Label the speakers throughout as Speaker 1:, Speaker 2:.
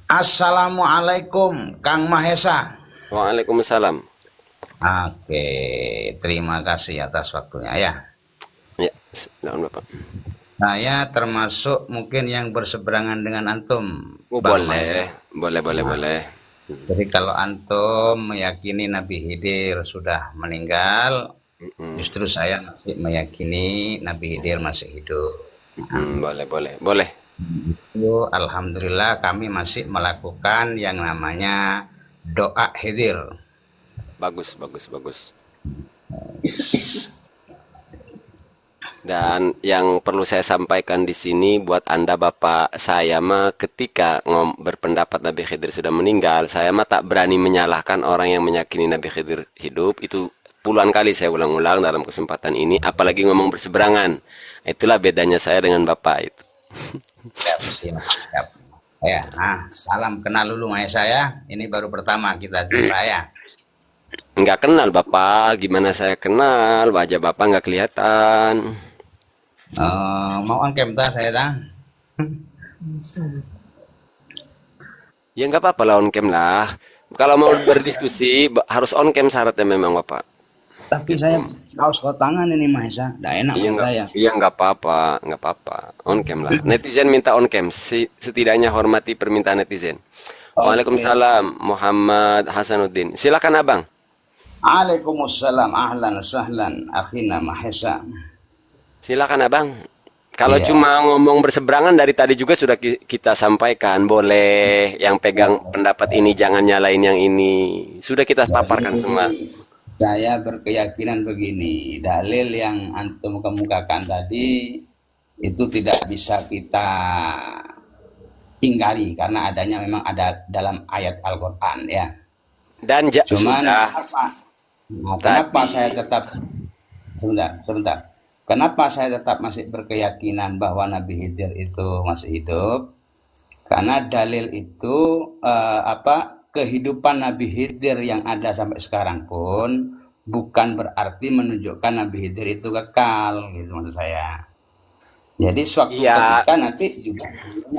Speaker 1: Assalamualaikum, Kang Mahesa.
Speaker 2: Waalaikumsalam.
Speaker 1: Oke, terima kasih atas waktunya ya.
Speaker 2: Ya, silakan Bapak.
Speaker 1: Saya termasuk mungkin yang berseberangan dengan antum,
Speaker 2: Oh,
Speaker 1: Bang Mahesa.
Speaker 2: boleh, boleh, boleh,
Speaker 1: Nah,
Speaker 2: boleh.
Speaker 1: jadi kalau antum meyakini Nabi Khidir sudah meninggal,
Speaker 2: Mm-mm.
Speaker 1: justru saya masih meyakini Nabi Khidir masih hidup.
Speaker 2: Boleh, boleh, boleh.
Speaker 1: Itu alhamdulillah kami masih melakukan yang namanya doa Khidir.
Speaker 2: Bagus, bagus, bagus. Dan yang perlu saya sampaikan di sini buat Anda Bapak, saya mah ketika berpendapat Nabi Khidir sudah meninggal, saya mah tak berani menyalahkan orang yang meyakini Nabi Khidir hidup. Itu puluhan kali saya ulang-ulang dalam kesempatan ini, apalagi ngomong berseberangan. Itulah bedanya saya dengan Bapak itu.
Speaker 1: Siap, siap, siap. Ya, salam kenal dulu Mahesa ya. Ini baru pertama kita jumpa ya.
Speaker 2: Nggak kenal Bapak, gimana saya kenal? Wajah Bapak nggak kelihatan.
Speaker 1: Mau angkem ta saya ta?
Speaker 2: Ya nggak apa-apa lah on cam lah. Kalau mau berdiskusi harus on cam syaratnya memang Bapak.
Speaker 1: Tapi saya
Speaker 2: Gitu.
Speaker 1: kaos tangan ini Mahesa. Nggak enak
Speaker 2: Iya
Speaker 1: menurut
Speaker 2: nggak,
Speaker 1: saya.
Speaker 2: iya nggak apa-apa, nggak apa-apa. On cam lah. Netizen minta on cam. Setidaknya hormati permintaan netizen.
Speaker 1: Oke.
Speaker 2: Waalaikumsalam Muhammad Hasanuddin. Silakan Abang.
Speaker 1: Waalaikumsalam ahlan sahlan akhina Mahesa.
Speaker 2: Silakan Abang. Kalau
Speaker 1: Iya.
Speaker 2: cuma ngomong berseberangan dari tadi juga sudah kita sampaikan, boleh yang pegang pendapat ini jangan nyalain yang ini. Sudah kita
Speaker 1: Jadi
Speaker 2: paparkan semua.
Speaker 1: saya berkeyakinan begini, dalil yang antum kemukakan tadi itu tidak bisa kita ingkari karena adanya memang ada dalam ayat Al-Qur'an ya.
Speaker 2: Dan
Speaker 1: Cuman
Speaker 2: sudah
Speaker 1: kenapa
Speaker 2: tadi.
Speaker 1: saya tetap sebentar, sebentar. Kenapa saya tetap masih berkeyakinan bahwa Nabi Khidir itu masih hidup? Karena dalil itu kehidupan Nabi Khidir yang ada sampai sekarang pun bukan berarti menunjukkan Nabi Khidir itu kekal, gitu maksud saya. Jadi suatu
Speaker 2: Iya,
Speaker 1: ketika nanti juga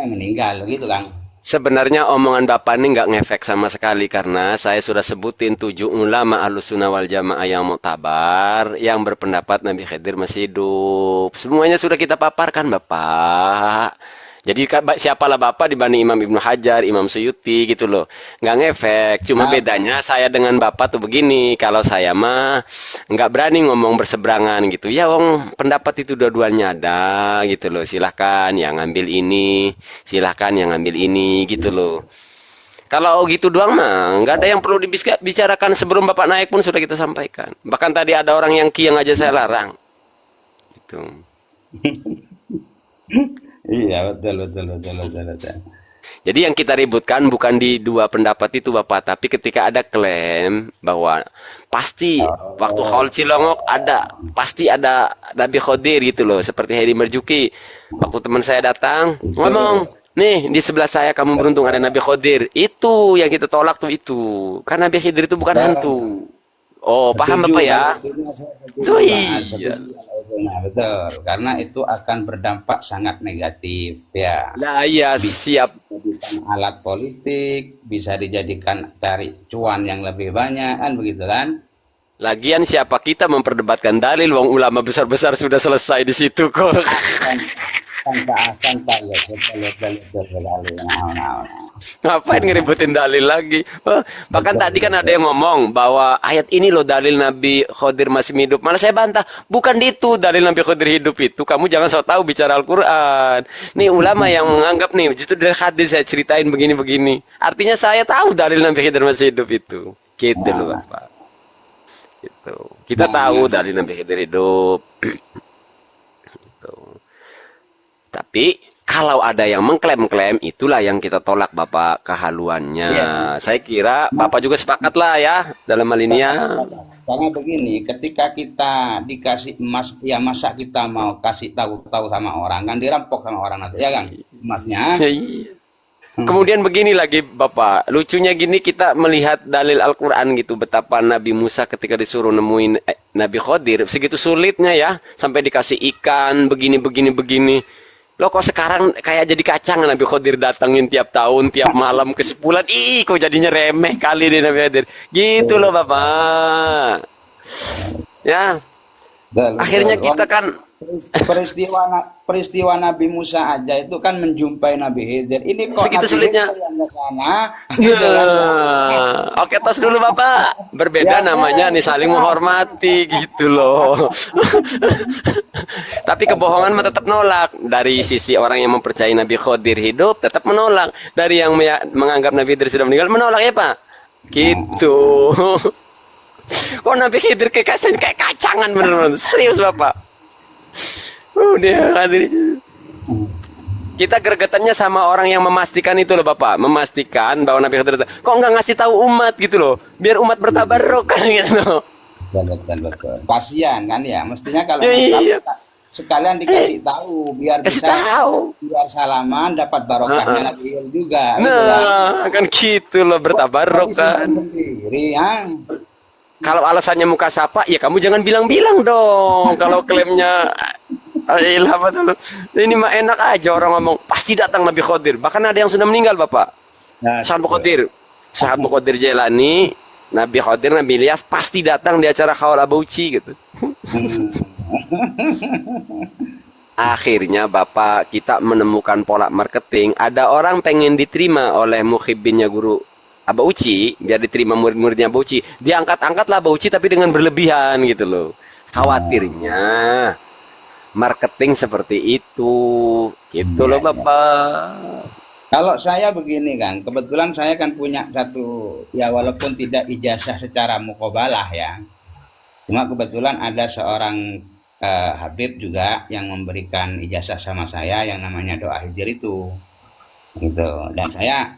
Speaker 1: meninggal, gitu Kang.
Speaker 2: sebenarnya omongan Bapak ini nggak ngefek sama sekali karena saya sudah sebutin 7 ulama Ahlussunnah wal Jamaah yang muktabar yang berpendapat Nabi Khidir masih hidup. Semuanya sudah kita paparkan Bapak. Jadi siapalah Bapak dibanding Imam Ibnu Hajar, Imam Suyuti gitu loh. Nggak ngefek. Cuma
Speaker 1: Nah,
Speaker 2: bedanya saya dengan Bapak tuh begini. Kalau saya mah nggak berani ngomong berseberangan gitu. Ya wong pendapat itu dua-duanya ada gitu loh. Silahkan yang ngambil ini, silahkan yang ngambil ini gitu loh. Kalau gitu doang mah nggak ada yang perlu dibicarakan sebelum Bapak naik pun sudah kita sampaikan. Bahkan tadi ada orang yang kiang aja saya larang. Gitu.
Speaker 1: iya betul betul betul betul betul.
Speaker 2: Jadi yang kita ributkan bukan di dua pendapat itu Bapak, tapi ketika ada klaim bahwa pasti waktu
Speaker 1: Oh,
Speaker 2: haul Cilongok ada, pasti ada Nabi Khodir gitu loh, seperti Hedi Merjuki. Waktu teman saya datang,
Speaker 1: itu
Speaker 2: ngomong, nih di sebelah saya kamu beruntung ada Nabi Khodir. Itu yang kita tolak tuh itu. Karena Nabi Khidir itu bukan
Speaker 1: saya
Speaker 2: hantu. Oh, paham
Speaker 1: setuju
Speaker 2: Bapak ya?
Speaker 1: kalau itunya saya setuju
Speaker 2: Oh
Speaker 1: banget,
Speaker 2: iya.
Speaker 1: setuju kalau itunya betul. Karena itu akan berdampak sangat negatif ya.
Speaker 2: Nah iya
Speaker 1: Bisa
Speaker 2: siap.
Speaker 1: dijadikan alat politik, bisa dijadikan cari cuan yang lebih banyak kan begitu kan?
Speaker 2: Lagian siapa kita memperdebatkan dalil, wong ulama besar-besar sudah selesai di situ kok.
Speaker 1: Kan santai ya, betul betul betul sekali. Nah, nah, nah.
Speaker 2: Ngapain ngeributin dalil lagi? Oh, bahkan
Speaker 1: Betul
Speaker 2: tadi kan ada
Speaker 1: betul.
Speaker 2: yang ngomong bahwa ayat ini loh dalil Nabi Khidir masih hidup. Malah saya bantah, bukan itu dalil Nabi Khidir hidup itu. Kamu jangan so tahu bicara Al-Quran. Nih ulama yang menganggap nih, justru dari hadis saya ceritain begini-begini. Artinya saya tahu dalil Nabi Khidir masih hidup itu. Gitu
Speaker 1: Nah,
Speaker 2: loh
Speaker 1: nah,
Speaker 2: Bapak. Gitu. Kita
Speaker 1: nah, nah,
Speaker 2: tahu
Speaker 1: nah.
Speaker 2: dalil Nabi Khidir hidup. Tuh. Tapi kalau ada yang mengklaim-klaim, itulah yang kita tolak Bapak kehaluannya.
Speaker 1: Iya,
Speaker 2: Saya kira
Speaker 1: nah,
Speaker 2: Bapak juga sepakat lah ya dalam hal ini ya.
Speaker 1: sepakat, sepakat. Karena begini, ketika kita dikasih emas, ya masa kita mau kasih tahu-tahu sama orang kan dirampok sama orang nanti ya kan emasnya.
Speaker 2: Iya. Kemudian begini lagi Bapak, lucunya gini kita melihat dalil Al-Quran gitu, betapa Nabi Musa ketika disuruh nemuin Nabi Khidir, segitu sulitnya ya, sampai dikasih ikan, begini, begini, begini. Loh kok sekarang kayak jadi kacang Nabi Khidir datangin tiap tahun, tiap malam kesimpulan. Ih, kok jadinya remeh kali nih Nabi Khidir. Gitu loh Bapak. Ya,
Speaker 1: Betul, betul.
Speaker 2: akhirnya kita kan
Speaker 1: Peristiwa Nabi Musa aja itu kan menjumpai Nabi Khidir. Ini kok
Speaker 2: segitu
Speaker 1: Nabi
Speaker 2: sulitnya.
Speaker 1: Khidir yang ke sana, gitu kan?
Speaker 2: Nah, oke tos dulu Bapak. Berbeda
Speaker 1: Ya
Speaker 2: namanya nih saling menghormati gitu loh. Tapi kebohongan mah tetap nolak. Dari sisi orang yang mempercayai Nabi Khidir hidup tetap menolak. Dari yang menganggap Nabi Khidir sudah meninggal menolak ya Pak. Gitu. Kok Nabi Khidir kayak kacangan bener-bener. Serius Bapak. Udah hadirin. Kita gregetannya sama orang yang memastikan itu loh Bapak. Memastikan bahwa Nabi Khidir kok nggak ngasih tahu umat gitu loh. Biar umat bertabarruk kan gitu loh.
Speaker 1: betul. Kasihan kan ya. Mestinya kalau
Speaker 2: Iya.
Speaker 1: sekalian dikasih tahu biar
Speaker 2: Kasih
Speaker 1: bisa
Speaker 2: tahu.
Speaker 1: biar salaman dapat barokahnya Nabi Khidir juga. Gitu kan.
Speaker 2: Nah, kan gitu loh bertabarruk kan.
Speaker 1: Sendiri, ya.
Speaker 2: Kalau alasannya muka sapa, ya kamu jangan bilang-bilang dong. Kalau klaimnya ilah betul. Ini mah enak aja orang ngomong pasti datang Nabi Khidir. Bahkan ada yang sudah meninggal Bapak.
Speaker 1: Nah,
Speaker 2: Sahabat Qadir, Sahabat Qadir Jailani, Nabi Khidir, Nabi Ilyas pasti datang di acara Khawal Abauci gitu. Akhirnya Bapak kita menemukan pola marketing. Ada orang pengen diterima oleh muhibbinnya guru Abauci, biar diterima murid-muridnya Abauci. Diangkat-angkatlah Abauci tapi dengan berlebihan gitu loh. Khawatirnya marketing seperti itu. Gitu loh Bapak.
Speaker 1: Kalau saya begini kan, kebetulan saya kan punya satu, ya walaupun tidak ijazah secara mukobalah ya, cuma kebetulan ada seorang Habib juga yang memberikan ijazah sama saya yang namanya doa hijir itu, gitu. Dan saya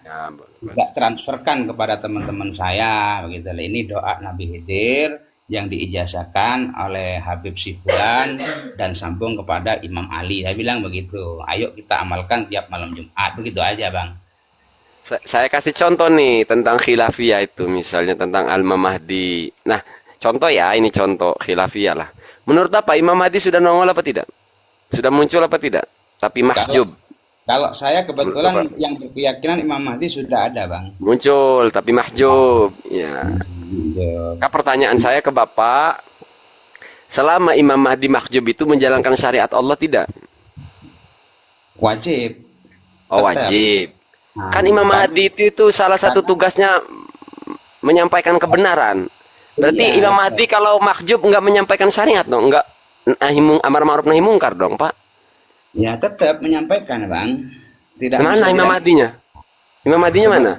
Speaker 1: juga transferkan kepada teman-teman saya, begitu. Ini doa Nabi Khidir yang diijazahkan oleh Habib Sifulan dan sambung kepada Imam Ali. Saya bilang begitu. Ayo kita amalkan tiap malam Jumat. Begitu aja, Bang.
Speaker 2: Saya kasih contoh nih tentang khilafiyah itu, misalnya tentang Al-Imam Mahdi. Nah, contoh ya, ini contoh khilafiyah lah. Menurut apa Imam Mahdi sudah nongol apa tidak? Sudah muncul apa tidak? Tapi mahjub.
Speaker 1: Kalau saya kebetulan yang berkeyakinan Imam Mahdi sudah ada, Bang.
Speaker 2: Muncul tapi mahjub. Ya. Nah, pertanyaan saya ke Bapak, selama Imam Mahdi mahjub itu menjalankan syariat Allah tidak?
Speaker 1: Wajib.
Speaker 2: Oh, wajib. Kan Imam Mahdi itu salah satu tugasnya menyampaikan kebenaran. Berarti
Speaker 1: Iya,
Speaker 2: Imam Mahdi kalau mahjub nggak menyampaikan syariat dong, nggak amar ma'ruf nahi mungkar dong, Pak.
Speaker 1: Ya tetap menyampaikan, Bang. Tidak
Speaker 2: Mana Imam Mahdinya? Imam Mahdinya mana?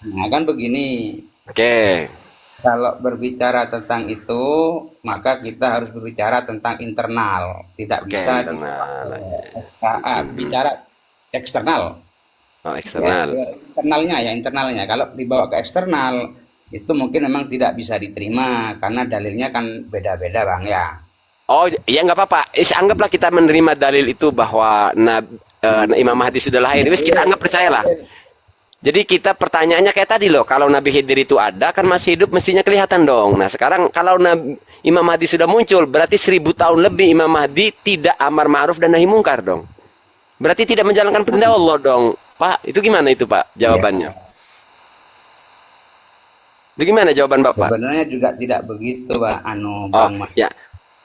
Speaker 1: Nah, kan begini.
Speaker 2: Oke.
Speaker 1: Kalau berbicara tentang itu, maka kita harus berbicara tentang internal. Tidak bisa bicara eksternal.
Speaker 2: Oh, eksternal.
Speaker 1: Ya, internalnya. Kalau dibawa ke eksternal, itu mungkin memang tidak bisa diterima karena dalilnya kan beda-beda, Bang ya.
Speaker 2: Oh, ya nggak apa-apa. Anggaplah kita menerima dalil itu bahwa Imam Mahdi sudah lahir. Wis kita anggap percayalah. Jadi kita pertanyaannya kayak tadi loh, kalau Nabi Khidir itu ada kan masih hidup mestinya kelihatan dong. Nah sekarang kalau Imam Mahdi sudah muncul berarti 1000 tahun lebih Imam Mahdi tidak amar ma'ruf dan nahi mungkar dong. Berarti tidak menjalankan perintah Allah dong. Pak, itu gimana itu Pak jawabannya? Itu gimana jawaban Bapak?
Speaker 1: Sebenarnya juga tidak begitu Pak
Speaker 2: Bang. Ya,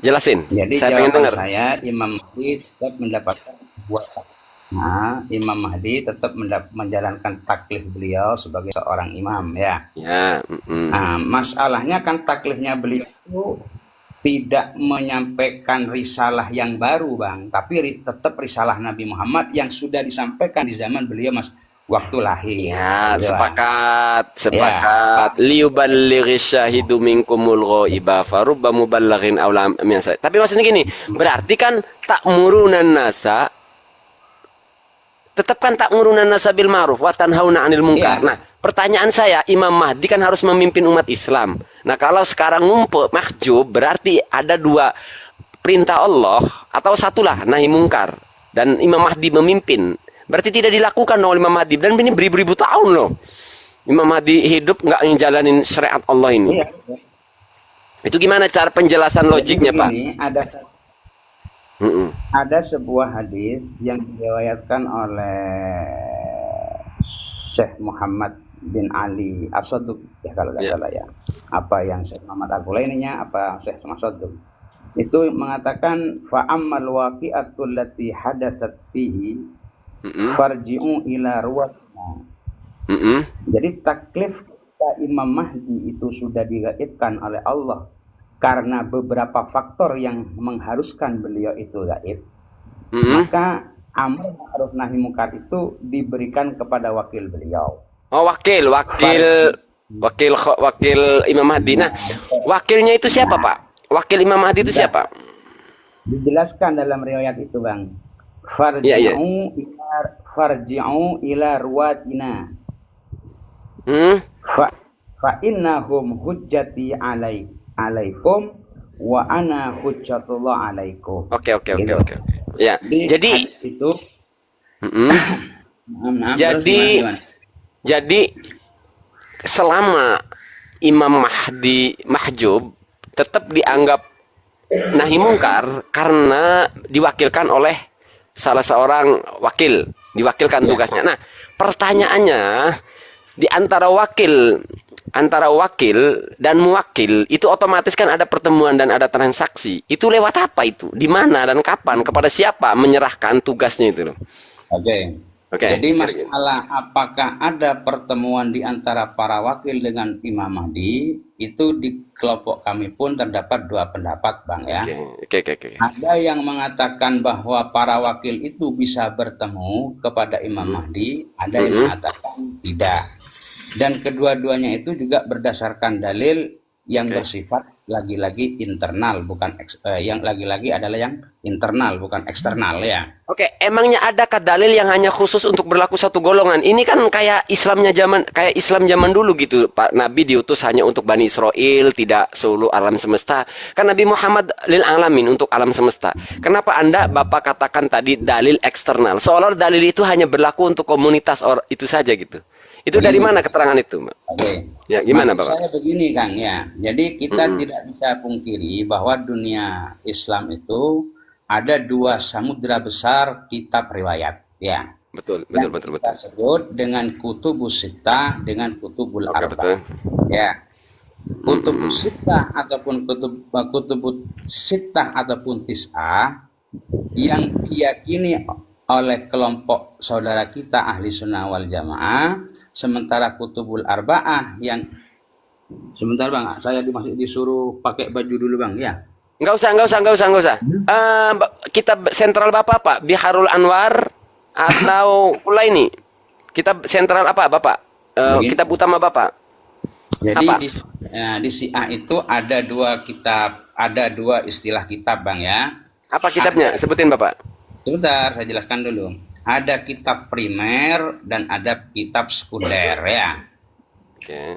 Speaker 2: jelasin.
Speaker 1: Jadi
Speaker 2: saya pengen dengar.
Speaker 1: Saya Imam Mahdi tetap mendapatkan buatan. Nah, Imam Mahdi tetap menjalankan taklif beliau sebagai seorang imam ya.
Speaker 2: Ya.
Speaker 1: Nah, masalahnya kan taklifnya beliau itu tidak menyampaikan risalah yang baru, Bang, tapi tetap risalah Nabi Muhammad yang sudah disampaikan di zaman beliau waktu lahir.
Speaker 2: Ya, sepakat. Liyuballighi syahidu minkumul ghaiba farubba muballighin aula min. Tapi maksudnya gini, berarti kan ta'murunan nasa tetap kan ta'murunan nasa bil ma'ruf wa tanhauna 'anil munkar. Nah, pertanyaan saya, Imam Mahdi kan harus memimpin umat Islam. Nah, kalau sekarang ngumpul mahjub berarti ada dua perintah Allah atau satulah nahi mungkar dan Imam Mahdi memimpin. Berarti tidak dilakukan oleh Imam Mahdi dan ini beribu-ribu tahun loh. Imam Mahdi hidup nggak ngejalanin syariat Allah ini. Itu gimana cara penjelasan logiknya, Pak? Mm-mm.
Speaker 1: Ada sebuah hadis yang diriwayatkan oleh Syekh Muhammad bin Ali As-Saduq ya kalau nggak
Speaker 2: Ya.
Speaker 1: salah ya. Apa yang Syekh Muhammad Al-Qulaininya apa Syekh As-Saduq. Itu mengatakan fa ammal waqi'atul lati hadatsat fihi
Speaker 2: Mm-mm.
Speaker 1: farji'u ila ruwatina.
Speaker 2: Mm-mm.
Speaker 1: Jadi taklif ketika Imam Mahdi itu sudah digaibkan oleh Allah karena beberapa faktor yang mengharuskan beliau itu gaib,
Speaker 2: Mm-mm.
Speaker 1: maka amar ma'ruf nahi munkar itu diberikan kepada wakil beliau.
Speaker 2: Oh, wakil Imam Mahdi. Nah, wakilnya itu siapa, Pak? Wakil Imam Mahdi itu siapa?
Speaker 1: Dijelaskan dalam riwayat itu, Bang.
Speaker 2: Iya, iya.
Speaker 1: Farji'u ila ruwatina.
Speaker 2: Hmm?
Speaker 1: Fa innahum hujjati alaikum wa ana hujjatullah alaikum.
Speaker 2: Oke.
Speaker 1: Gitu.
Speaker 2: Ya. Jadi
Speaker 1: itu
Speaker 2: jadi selama Imam Mahdi mahjub tetap dianggap nahi mungkar karena diwakilkan oleh salah seorang wakil, diwakilkan tugasnya. Nah, pertanyaannya di antara wakil dan muwakil itu otomatis kan ada pertemuan dan ada transaksi. Itu lewat apa itu? Di mana dan kapan? Kepada siapa menyerahkan tugasnya itu loh?
Speaker 1: Oke. Jadi masalah apakah ada pertemuan di antara para wakil dengan Imam Mahdi, itu di kelompok kami pun terdapat dua pendapat, Bang ya.
Speaker 2: Oke.
Speaker 1: Ada yang mengatakan bahwa para wakil itu bisa bertemu kepada Imam Mahdi, ada yang mengatakan tidak. Dan kedua-duanya itu juga berdasarkan dalil yang bersifat lagi-lagi internal, bukan yang lagi-lagi adalah yang internal, bukan eksternal ya.
Speaker 2: Oke, emangnya adakah dalil yang hanya khusus untuk berlaku satu golongan? Ini kan kayak Islam zaman dulu gitu, Pak. Nabi diutus hanya untuk Bani Israel, tidak seluruh alam semesta. Kan Nabi Muhammad lil alamin, untuk alam semesta. Kenapa Anda Bapak katakan tadi dalil eksternal? Seolah dalil itu hanya berlaku untuk komunitas itu saja gitu. Itu dari mana keterangan itu, Mbak?
Speaker 1: Oke.
Speaker 2: Ya, gimana, Bapak?
Speaker 1: Saya begini, Kang ya. Jadi kita tidak bisa pungkiri bahwa dunia Islam itu ada dua samudra besar kitab riwayat, ya.
Speaker 2: Betul.
Speaker 1: Kita sebut dengan kutubus sittah dengan kutubul arba'ah. Ya. Kutubus sittah ataupun kutubus sittah ataupun tis'ah yang diyakini oleh kelompok saudara kita ahli sunnah wal jamaah, sementara kutubul arba'ah yang sebentar Bang, saya disuruh pakai baju dulu Bang ya.
Speaker 2: Enggak usah. Kitab sentral Bapak, Pak, Biharul Anwar atau Kulaini? Kitab sentral apa, Bapak? Kitab utama Bapak.
Speaker 1: Jadi di Syiah itu ada dua kitab, ada dua istilah kitab Bang ya.
Speaker 2: Apa kitabnya? Sebutin Bapak.
Speaker 1: Sebentar, saya jelaskan dulu. Ada kitab primer dan ada kitab sekunder ya.
Speaker 2: Oke.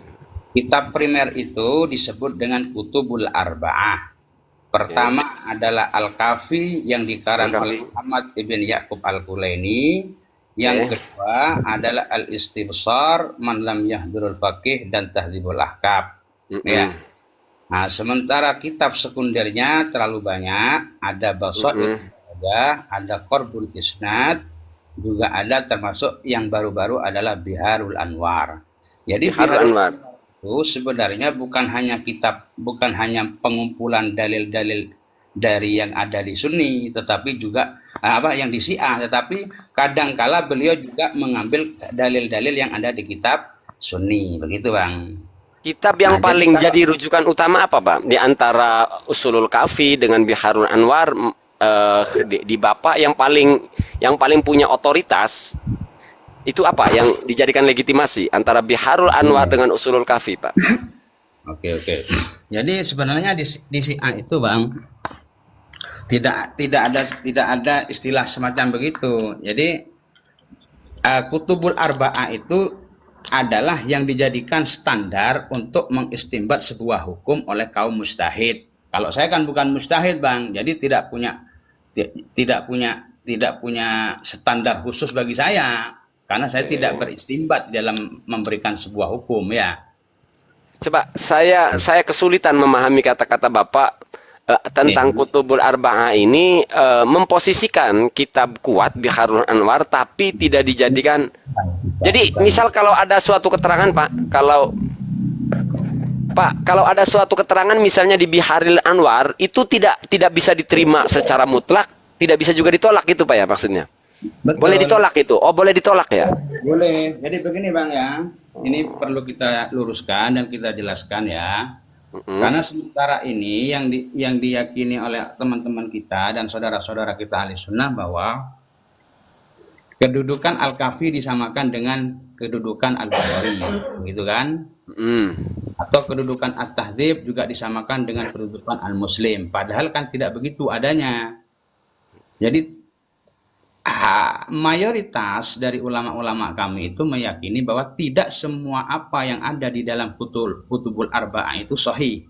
Speaker 1: Kitab primer itu disebut dengan kutubul arba'ah. Pertama adalah Al-Kafi yang dikarang oleh Muhammad ibn Ya'qub Al-Kulaini. Yang kedua adalah Al-Istibsar, Man lam yahdurul faqih dan Tahdzibul Ahkam. Ya. Nah, sementara kitab sekundernya terlalu banyak, ada Basair, ada Qorbul Isnad, juga ada termasuk yang baru-baru adalah Biharul Anwar. Jadi Biharul Anwar itu sebenarnya bukan hanya pengumpulan dalil-dalil dari yang ada di Sunni, tetapi juga yang di Syiah, tetapi kadangkala beliau juga mengambil dalil-dalil yang ada di kitab Sunni, begitu Bang.
Speaker 2: Kitab yang paling jadi rujukan utama apa, Bang? Di antara Usulul Kafi dengan Biharul Anwar, di Bapak yang paling punya otoritas itu apa yang dijadikan legitimasi antara Biharul Anwar dengan Usulul Kafi, Pak?
Speaker 1: Oke. Jadi sebenarnya di Syiah itu Bang tidak ada istilah semacam begitu. Jadi Kutubul Arba'ah itu adalah yang dijadikan standar untuk mengistimbat sebuah hukum oleh kaum mujtahid. Kalau saya kan bukan mujtahid Bang, jadi tidak punya standar khusus bagi saya, karena saya tidak beristimbat dalam memberikan sebuah hukum ya.
Speaker 2: Coba saya kesulitan memahami kata-kata Bapak. tentang
Speaker 1: Nih,
Speaker 2: Kutubul Arba'ah ini memposisikan kitab kuat Biharul Anwar tapi tidak dijadikan. Jadi
Speaker 1: bukan.
Speaker 2: misal kalau ada suatu keterangan kalau ada suatu keterangan misalnya di Biharil Anwar itu tidak bisa diterima secara mutlak, tidak bisa juga ditolak gitu Pak ya maksudnya. Boleh
Speaker 1: Betul,
Speaker 2: ditolak itu. Oh, boleh ditolak ya.
Speaker 1: boleh. Jadi begini Bang ya, ini perlu kita luruskan dan kita jelaskan ya.
Speaker 2: Mm-mm.
Speaker 1: Karena sementara ini yang diyakini oleh teman-teman kita dan saudara-saudara kita ahli sunnah bahwa kedudukan Al-Kafi disamakan dengan kedudukan Al-Bukhari, gitu kan?
Speaker 2: Mm.
Speaker 1: Atau kedudukan At-Tahdzib juga disamakan dengan kedudukan Al-Muslim. Padahal kan tidak begitu adanya. Jadi mayoritas dari ulama-ulama kami itu meyakini bahwa tidak semua apa yang ada di dalam Kutubul Arba'ah itu sahih.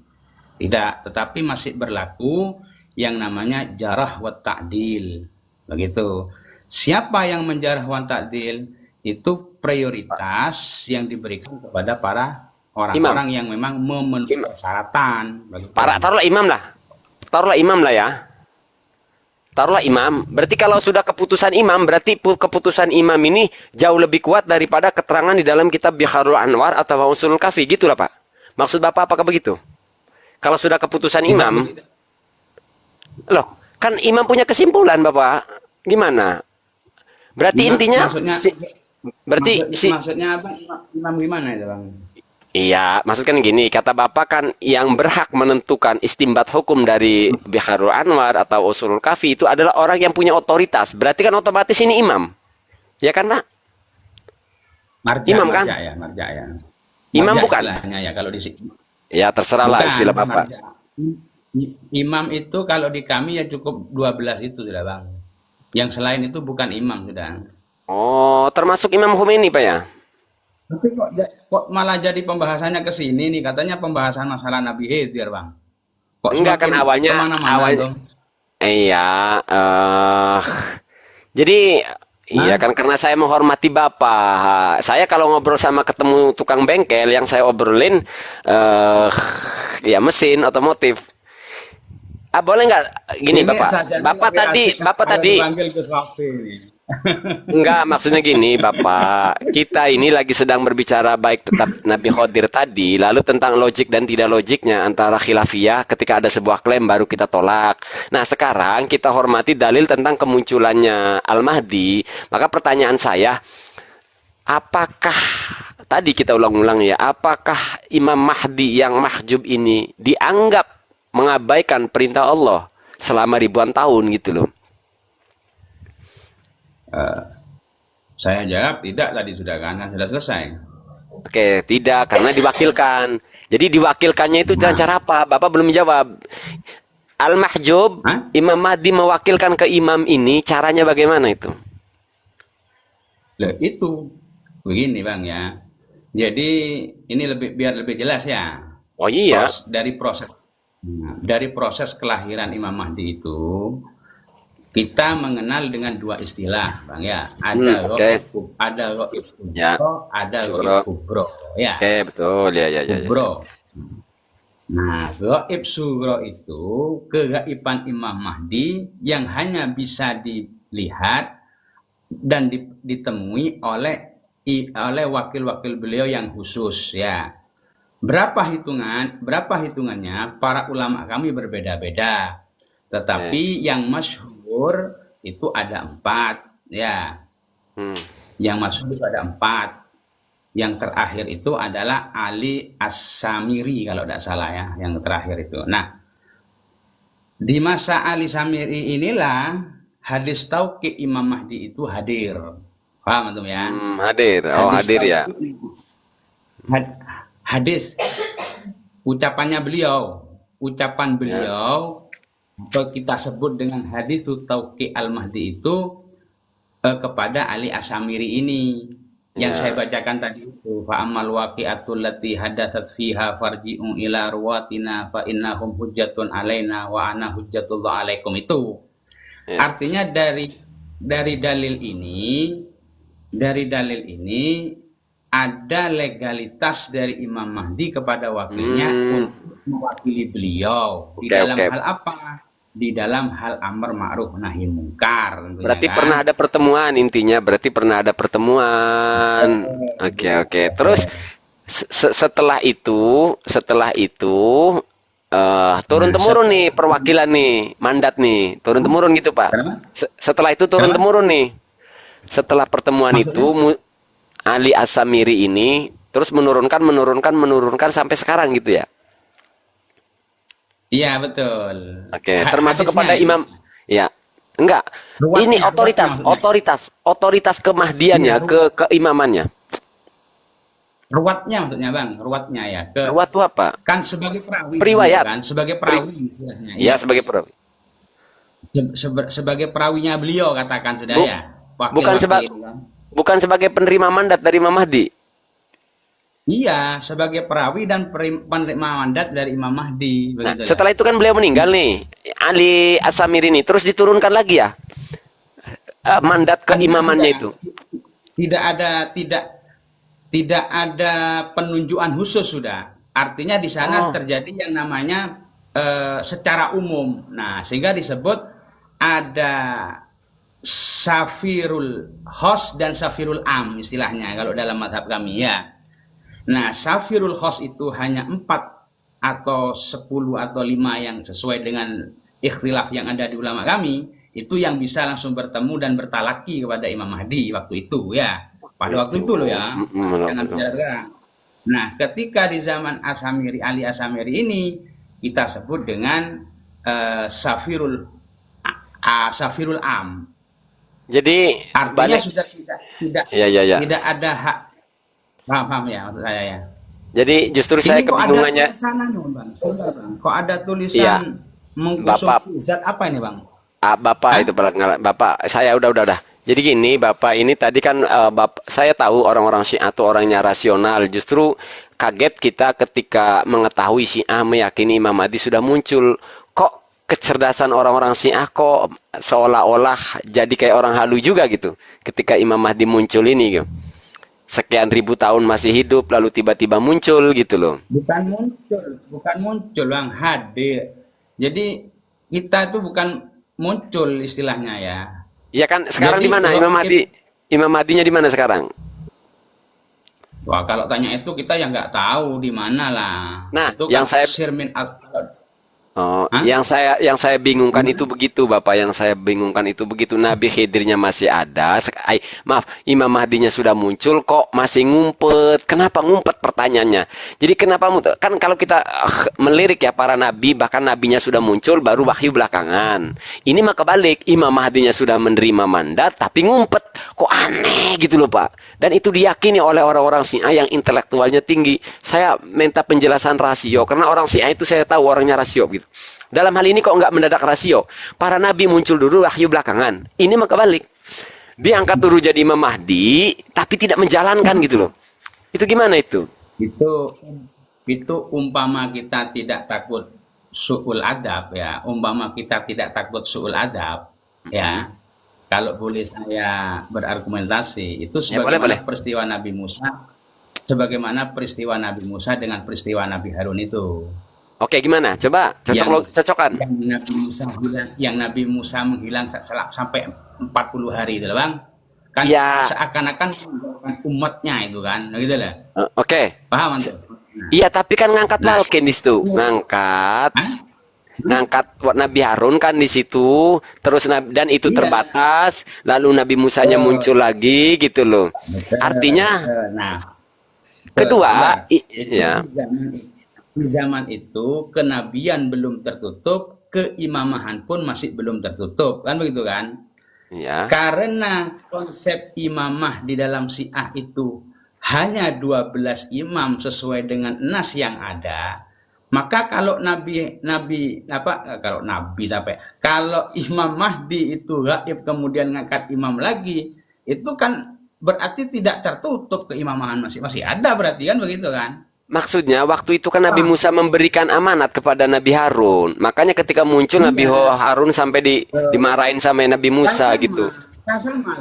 Speaker 1: Tidak, tetapi masih berlaku yang namanya jarah wa ta'dil. Begitu. Siapa yang menjarah wa ta'dil itu prioritas yang diberikan kepada para
Speaker 2: Imam.
Speaker 1: orang-orang yang memang memenuhi
Speaker 2: Imam.
Speaker 1: persyaratan. Begitu.
Speaker 2: Para taruhlah imam lah. Taruhlah imam lah ya. Taruhlah imam. Berarti kalau sudah keputusan imam, berarti keputusan imam ini jauh lebih kuat daripada keterangan di dalam kitab Biharul Anwar atau Usulul Kafi. Gitulah Pak. Maksud Bapak apakah begitu? Kalau sudah keputusan imam, loh, kan imam punya kesimpulan Bapak. Gimana? Berarti intinya
Speaker 1: Maksudnya maksudnya apa? Imam gimana itu, Bang?
Speaker 2: iya, maksud kan gini, kata Bapak kan yang berhak menentukan istimbat hukum dari Biharul Anwar atau Usulul Kafi itu adalah orang yang punya otoritas. Berarti kan otomatis ini imam. Ya kan, Pak? Imam kan?
Speaker 1: Marja ya.
Speaker 2: Imam
Speaker 1: Marja
Speaker 2: bukan?
Speaker 1: istilahnya ya kalau di sini.
Speaker 2: Ya terserah lah
Speaker 1: Bukan,
Speaker 2: istilah Bapak.
Speaker 1: marja. Imam itu kalau di kami ya cukup 12 itu sudah, Bang. Yang selain itu bukan imam sudah.
Speaker 2: Oh, termasuk Imam Khomeini, Pak ya?
Speaker 1: Tapi kok malah jadi pembahasannya ke sini nih, katanya pembahasan masalah Nabi Khidir, Bang. Kok
Speaker 2: Enggak kan
Speaker 1: semakin
Speaker 2: awalnya
Speaker 1: kemana-mana
Speaker 2: awal
Speaker 1: tuh?
Speaker 2: iya jadi iya
Speaker 1: Hah?
Speaker 2: kan karena saya menghormati Bapak. Saya kalau ngobrol sama ketemu tukang bengkel yang saya obrolin eh ya mesin otomotif. Ah, boleh nggak gini
Speaker 1: Ini
Speaker 2: Bapak?
Speaker 1: sajiannya
Speaker 2: Bapak
Speaker 1: lebih
Speaker 2: tadi
Speaker 1: asik
Speaker 2: Bapak
Speaker 1: kalau
Speaker 2: tadi
Speaker 1: dipanggil Gus Wafi nih.
Speaker 2: enggak maksudnya gini Bapak. Kita ini lagi sedang berbicara baik tetap Nabi Khidir tadi, lalu tentang logik dan tidak logiknya antara khilafiyah ketika ada sebuah klaim baru kita tolak. Nah, sekarang kita hormati dalil tentang kemunculannya Al-Mahdi. Maka pertanyaan saya, apakah tadi kita ulang-ulang ya, apakah Imam Mahdi yang mahjub ini dianggap mengabaikan perintah Allah selama ribuan tahun gitu loh?
Speaker 1: Eh, saya jawab tidak tadi sudah kan sudah selesai.
Speaker 2: Oke, tidak, karena diwakilkan. Jadi diwakilkannya itu dengan
Speaker 1: Nah,
Speaker 2: cara apa? Bapak belum menjawab. Al-Mahjub,
Speaker 1: hah?
Speaker 2: Imam Mahdi mewakilkan ke imam ini, caranya bagaimana itu?
Speaker 1: Loh, itu begini Bang ya. Jadi ini biar lebih jelas ya.
Speaker 2: Oh iya.
Speaker 1: Dari proses kelahiran Imam Mahdi itu kita mengenal dengan dua istilah, Bang ya.
Speaker 2: Oke.
Speaker 1: Ada ghaib
Speaker 2: Ya,
Speaker 1: sugro, ada ghaib
Speaker 2: Suro.
Speaker 1: kubro, ya.
Speaker 2: Oke, betul. Ya, ya, ya, ya.
Speaker 1: Kubro. Nah, ghaib sugro itu kegaiban Imam Mahdi yang hanya bisa dilihat dan ditemui oleh wakil-wakil beliau yang khusus ya. Berapa hitungannya para ulama kami berbeda-beda.
Speaker 2: Oke.
Speaker 1: Tetapi yang masyhur itu ada 4 ya.
Speaker 2: Hmm.
Speaker 1: Yang masyhur itu ada 4. Yang terakhir itu adalah Ali As-Samiri kalau tidak salah ya, yang terakhir itu. Nah, di masa Ali Samiri inilah hadis tauqi Imam Mahdi itu hadir. Paham antum ya?
Speaker 2: Hadir. Oh,
Speaker 1: Hadis
Speaker 2: hadir ya.
Speaker 1: tauqi hadis ucapan
Speaker 2: Ya.
Speaker 1: beliau atau kita sebut dengan hadis tauqi al-Mahdi itu kepada Ali As-Samiri ini yang saya
Speaker 2: Ya.
Speaker 1: bacakan tadi itu fa amal waqi'atul lati hadatsat fiha farji'u ila ruwatina fa innahum hujjatun alaina wa ana hujjatullah alaikum itu.
Speaker 2: Ya.
Speaker 1: Artinya dari dalil ini ada legalitas dari Imam Mahdi kepada wakilnya
Speaker 2: Hmm.
Speaker 1: untuk mewakili beliau di
Speaker 2: Oke,
Speaker 1: dalam
Speaker 2: oke.
Speaker 1: hal apa? Di dalam hal amar ma'ruf nahi mungkar tentunya
Speaker 2: Berarti
Speaker 1: kan.
Speaker 2: pernah ada pertemuan intinya, berarti pernah ada pertemuan. Oke, oke. Terus setelah itu turun
Speaker 1: Nah,
Speaker 2: temurun nih perwakilan nih, mandat nih, turun temurun gitu, Pak.
Speaker 1: kenapa?
Speaker 2: Setelah itu turun
Speaker 1: Kenapa?
Speaker 2: temurun nih. Setelah pertemuan
Speaker 1: Maksudnya?
Speaker 2: itu Ali As-Samiri ini terus menurunkan sampai sekarang gitu ya.
Speaker 1: Iya betul.
Speaker 2: Oke, termasuk
Speaker 1: Hadisnya
Speaker 2: kepada
Speaker 1: itu.
Speaker 2: imam, ya, enggak. Ini
Speaker 1: Ruwatnya
Speaker 2: otoritas,
Speaker 1: maksudnya.
Speaker 2: otoritas
Speaker 1: Iya,
Speaker 2: kemahdiannya, keimamannya.
Speaker 1: ruwatnya maksudnya bang, ruwatnya ya.
Speaker 2: Ruwat itu apa?
Speaker 1: Kan sebagai perawi beliau
Speaker 2: Periwayat.
Speaker 1: kan, sebagai
Speaker 2: Peri,
Speaker 1: perawi istilahnya.
Speaker 2: ya
Speaker 1: Iya,
Speaker 2: sebagai perawi.
Speaker 1: sebagai perawinya beliau katakan sudah
Speaker 2: Bu,
Speaker 1: ya.
Speaker 2: bukan
Speaker 1: Wakil-wakil kan.
Speaker 2: bukan sebagai penerima mandat dari Imam Mahdi.
Speaker 1: Iya, sebagai perawi dan penerima mandat dari Imam Mahdi,
Speaker 2: Nah,
Speaker 1: begitu loh.
Speaker 2: setelah itu kan beliau meninggal nih, Ali As-Samiri ini, terus diturunkan lagi ya mandat
Speaker 1: Enggak
Speaker 2: keimamannya
Speaker 1: sudah.
Speaker 2: itu.
Speaker 1: Tidak ada tidak ada penunjukan khusus sudah. Artinya di sana
Speaker 2: Oh,
Speaker 1: terjadi yang namanya secara umum. Nah, sehingga disebut ada safirul khos dan safirul am istilahnya kalau dalam mazhab kami ya. Nah, safirul khos itu hanya 4 atau 10 atau 5 yang sesuai dengan ikhtilaf yang ada di ulama kami, itu yang bisa langsung bertemu dan bertalaki kepada Imam Mahdi waktu itu ya. Pada
Speaker 2: itu.
Speaker 1: waktu itu loh ya. Jangan
Speaker 2: Betul.
Speaker 1: bicara sekarang. Nah, ketika di zaman Asamiri Ali Asamiri ini kita sebut dengan safirul safirul am.
Speaker 2: Jadi
Speaker 1: Artinya
Speaker 2: balik,
Speaker 1: sudah tidak
Speaker 2: ya, ya, ya.
Speaker 1: tidak ada hak. Paham ya maksud saya ya.
Speaker 2: Jadi justru saya
Speaker 1: Ini kok ada
Speaker 2: kebingungannya,
Speaker 1: tulisan bang? Sebentar bang. Kok ada
Speaker 2: iya,
Speaker 1: tulisan
Speaker 2: Bapak,
Speaker 1: mengkonsumsi zat apa ini bang?
Speaker 2: Bapak
Speaker 1: Hah?
Speaker 2: itu Bapak, saya udah. Jadi gini, Bapak ini tadi kan saya tahu orang-orang Syiah itu orangnya rasional. Justru kaget kita ketika mengetahui Syiah meyakini Imam Mahdi sudah muncul. Kok kecerdasan orang-orang Syiah kok seolah-olah jadi kayak orang halu juga gitu. Ketika Imam Mahdi muncul ini gitu. Sekian ribu tahun masih hidup lalu tiba-tiba muncul gitu loh.
Speaker 1: Bukan muncul bang, hadir. Jadi kita itu bukan muncul istilahnya ya.
Speaker 2: Iya kan sekarang di
Speaker 1: Jadi
Speaker 2: mana Imam
Speaker 1: gaib.
Speaker 2: Mahdi? Imam Mahdinya di mana sekarang?
Speaker 1: Wah kalau tanya itu kita yang nggak tahu di mana lah.
Speaker 2: Nah,
Speaker 1: Itu
Speaker 2: yang
Speaker 1: kan
Speaker 2: saya
Speaker 1: tafsir min al.
Speaker 2: Oh,
Speaker 1: Hah?
Speaker 2: yang saya bingungkan itu
Speaker 1: Gimana?
Speaker 2: begitu, Bapak. Yang saya bingungkan itu begitu. Nabi Khidirnya masih ada. Maaf, Imam Mahdinya sudah muncul, kok masih ngumpet? Kenapa ngumpet? Pertanyaannya. Jadi kenapa ngumpet? Kan kalau kita melirik ya para nabi, bahkan nabinya sudah muncul, baru wahyu belakangan. Ini mah kebalik. Imam Mahdinya sudah menerima mandat, tapi ngumpet. Kok aneh gitu loh, Pak. Dan itu diyakini oleh orang-orang Syiah yang intelektualnya tinggi. Saya minta penjelasan rasio, karena orang Syiah itu saya tahu orangnya rasio gitu. Dalam hal ini kok nggak mendadak rasio? Para nabi muncul dulu, wahyu belakangan. Ini mah kebalik. Diangkat dulu jadi Imam Mahdi, tapi tidak menjalankan gitu loh. Itu gimana itu?
Speaker 1: Itu itu umpama kita tidak takut su'ul adab ya, umpama kita tidak takut su'ul adab ya. Kalau boleh saya berargumentasi, itu
Speaker 2: Ya boleh, boleh.
Speaker 1: sebagaimana peristiwa Nabi Musa dengan peristiwa Nabi Harun itu.
Speaker 2: Oke, gimana? Coba
Speaker 1: Yang
Speaker 2: cocokan.
Speaker 1: yang Nabi Musa menghilang sampai 40 hari itu, Bang. Kan
Speaker 2: Ya,
Speaker 1: seakan-akan meninggalkan umatnya itu kan, gitu lah.
Speaker 2: oke.
Speaker 1: Paham tuh? Nah,
Speaker 2: Iya, tapi kan ngangkat
Speaker 1: nah,
Speaker 2: Walken di situ. Ngangkat
Speaker 1: Hah?
Speaker 2: ngangkat Nabi Harun kan di situ, terus dan itu
Speaker 1: Iya,
Speaker 2: terbatas, lalu Nabi Musanya
Speaker 1: betul,
Speaker 2: muncul lagi gitu loh.
Speaker 1: betul,
Speaker 2: Artinya
Speaker 1: betul. Nah,
Speaker 2: kedua,
Speaker 1: sebentar. Itu
Speaker 2: ya,
Speaker 1: di zaman itu kenabian belum tertutup, keimamahan pun masih belum tertutup, kan begitu kan?
Speaker 2: ya,
Speaker 1: Karena konsep imamah di dalam Syiah itu hanya 12 imam sesuai dengan nas yang ada, maka kalau kalau Imam Mahdi itu gaib kemudian ngangkat imam lagi, itu kan berarti tidak tertutup keimamahan masih ada berarti kan begitu kan?
Speaker 2: maksudnya waktu itu kan Nabi
Speaker 1: Wah,
Speaker 2: Musa memberikan amanat kepada Nabi Harun. Makanya ketika muncul Nabi
Speaker 1: iya,
Speaker 2: Harun sampai dimarahin sama Nabi
Speaker 1: kan
Speaker 2: Musa
Speaker 1: sama,
Speaker 2: gitu.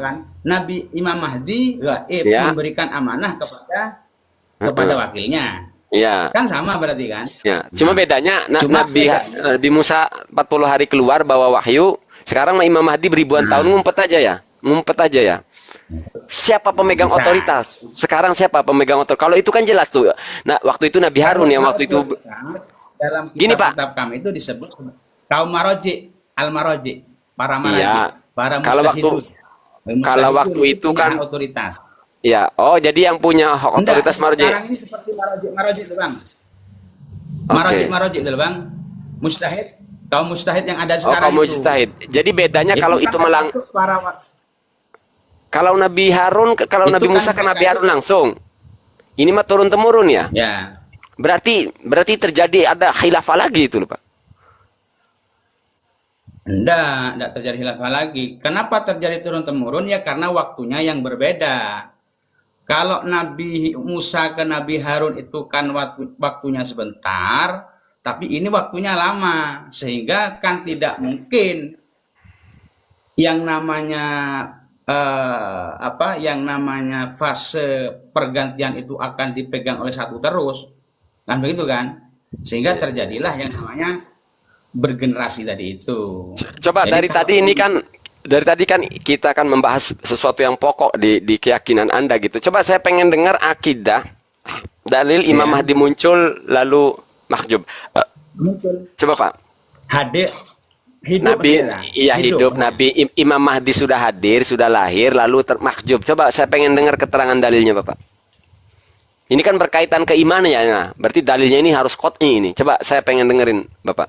Speaker 1: kan Nabi Imam Mahdi gaib
Speaker 2: Ya,
Speaker 1: memberikan amanah kepada
Speaker 2: heeh.
Speaker 1: wakilnya.
Speaker 2: Iya.
Speaker 1: Kan sama berarti kan?
Speaker 2: Ya, cuma
Speaker 1: Nah,
Speaker 2: bedanya
Speaker 1: cuma beda.
Speaker 2: Nabi Musa 40 hari keluar bawa wahyu. Sekarang Imam Mahdi beribuan tahun
Speaker 1: Nah,
Speaker 2: ngumpet aja ya. Ngumpet aja ya. Siapa pemegang
Speaker 1: bisa.
Speaker 2: otoritas? Sekarang siapa pemegang otoritas? Kalau itu kan jelas tuh. Nah, waktu itu Nabi
Speaker 1: Kalau
Speaker 2: Harun yang waktu itu
Speaker 1: otoritas dalam
Speaker 2: gini, Pak.
Speaker 1: kitab-kitab kami itu disebut kaum maroji, al-maroji, para maraji,
Speaker 2: Iya.
Speaker 1: para
Speaker 2: Kalau waktu
Speaker 1: mustahidun.
Speaker 2: kalau
Speaker 1: Mustahidun
Speaker 2: waktu
Speaker 1: itu
Speaker 2: itu
Speaker 1: punya
Speaker 2: kan
Speaker 1: hak otoritas.
Speaker 2: ya, oh jadi yang punya hak
Speaker 1: Enggak,
Speaker 2: otoritas marji.
Speaker 1: sekarang ini seperti maroji, maroji itu bang. Maroji,
Speaker 2: Oke.
Speaker 1: maroji itu bang. Mustahid, kaum mustahid yang ada
Speaker 2: Oh,
Speaker 1: sekarang
Speaker 2: kamu
Speaker 1: itu.
Speaker 2: mujtahid. Jadi bedanya
Speaker 1: Itu
Speaker 2: kalau
Speaker 1: kan
Speaker 2: itu melang
Speaker 1: termasuk para
Speaker 2: kalau Nabi Harun kalau
Speaker 1: itu
Speaker 2: Nabi
Speaker 1: kan
Speaker 2: Musa ke
Speaker 1: mereka
Speaker 2: Nabi
Speaker 1: itu
Speaker 2: Harun langsung. Ini mah turun temurun ya.
Speaker 1: ya.
Speaker 2: Berarti terjadi ada khilafah lagi itu loh, Pak.
Speaker 1: Enggak terjadi khilafah lagi. Kenapa terjadi turun temurun? Ya karena waktunya yang berbeda. Kalau Nabi Musa ke Nabi Harun itu kan waktunya sebentar, tapi ini waktunya lama, sehingga kan tidak mungkin yang namanya yang namanya fase pergantian itu akan dipegang oleh satu terus, kan begitu kan? Sehingga terjadilah yang namanya bergenerasi tadi itu.
Speaker 2: Coba
Speaker 1: Jadi
Speaker 2: dari tadi kan kita akan membahas sesuatu yang pokok di keyakinan Anda gitu. Coba saya pengen dengar akidah dalil Imam
Speaker 1: ya,
Speaker 2: Mahdi muncul lalu mahjub.
Speaker 1: muncul
Speaker 2: Coba Pak.
Speaker 1: hadir hidup
Speaker 2: Nabi
Speaker 1: ya,
Speaker 2: iya hidup Imam Mahdi sudah hadir, sudah lahir lalu termahjub. Coba saya pengen dengar keterangan dalilnya Bapak. Ini kan berkaitan keimanan ya. Nah, berarti dalilnya ini harus qot'i ini. Coba saya pengen dengerin Bapak.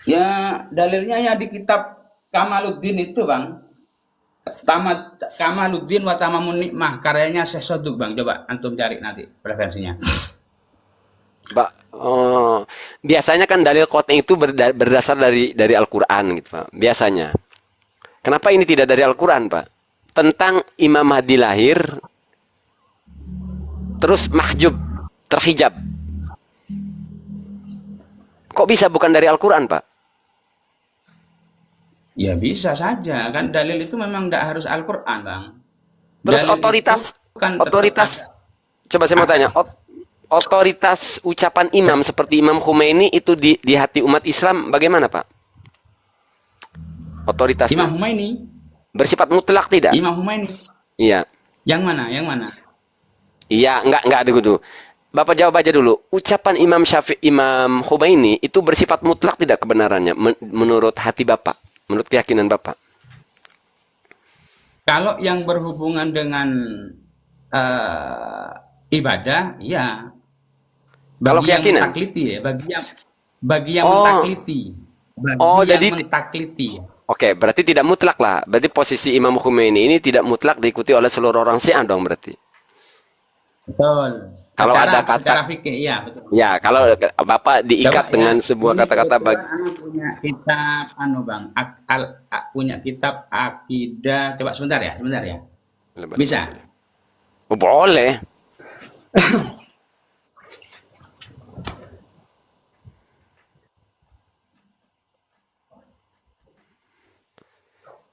Speaker 1: Ya, dalilnya ya di kitab Kamaluddin itu, Bang. Kamaluddin wa Tamamun Nikmah, karyanya Syekh Soduk, Bang. Coba antum cari nanti referensinya.
Speaker 2: Biasanya kan dalil qot'i itu berdasar dari Al-Qur'an gitu, Pak. Biasanya. Kenapa ini tidak dari Al-Qur'an, Pak? Tentang Imam Mahdi lahir terus mahjub, terhijab. Kok bisa bukan dari Al-Qur'an, Pak?
Speaker 1: Ya bisa saja, kan dalil itu memang tidak harus Al-Qur'an, Bang.
Speaker 2: Terus
Speaker 1: Dalil
Speaker 2: otoritas
Speaker 1: itu kan tetap
Speaker 2: otoritas
Speaker 1: ada.
Speaker 2: coba saya mau tanya, otoritas ucapan imam seperti Imam Khomeini itu di hati umat Islam bagaimana, Pak? Otoritasnya
Speaker 1: Imam Humaini,
Speaker 2: bersifat mutlak tidak?
Speaker 1: Imam Humaini.
Speaker 2: Iya.
Speaker 1: Yang mana? Yang mana?
Speaker 2: Iya, enggak ada gitu. Bapak jawab aja dulu. Ucapan Imam Khomeini itu bersifat mutlak tidak kebenarannya menurut hati Bapak, menurut keyakinan Bapak?
Speaker 1: Kalau yang berhubungan dengan ibadah, ya.
Speaker 2: Kalau
Speaker 1: Bagi yang
Speaker 2: keyakinan?
Speaker 1: mentakliti ya, bagi yang
Speaker 2: Oh,
Speaker 1: mentakliti,
Speaker 2: oh
Speaker 1: bagi yang
Speaker 2: jadi
Speaker 1: mentakliti.
Speaker 2: oke, berarti tidak mutlak lah. Berarti posisi Imam Khomeini ini tidak mutlak diikuti oleh seluruh orang Syiah dong berarti.
Speaker 1: Betul.
Speaker 2: Kalau ada
Speaker 1: Secara
Speaker 2: kata,
Speaker 1: fikih, iya betul.
Speaker 2: ya kalau Bapak
Speaker 1: Coba
Speaker 2: diikat
Speaker 1: ya,
Speaker 2: dengan sebuah
Speaker 1: ini
Speaker 2: kata-kata
Speaker 1: kebetulan anak punya kitab, Bang, punya kitab akidah. Coba sebentar ya. Bisa.
Speaker 2: Oh, boleh.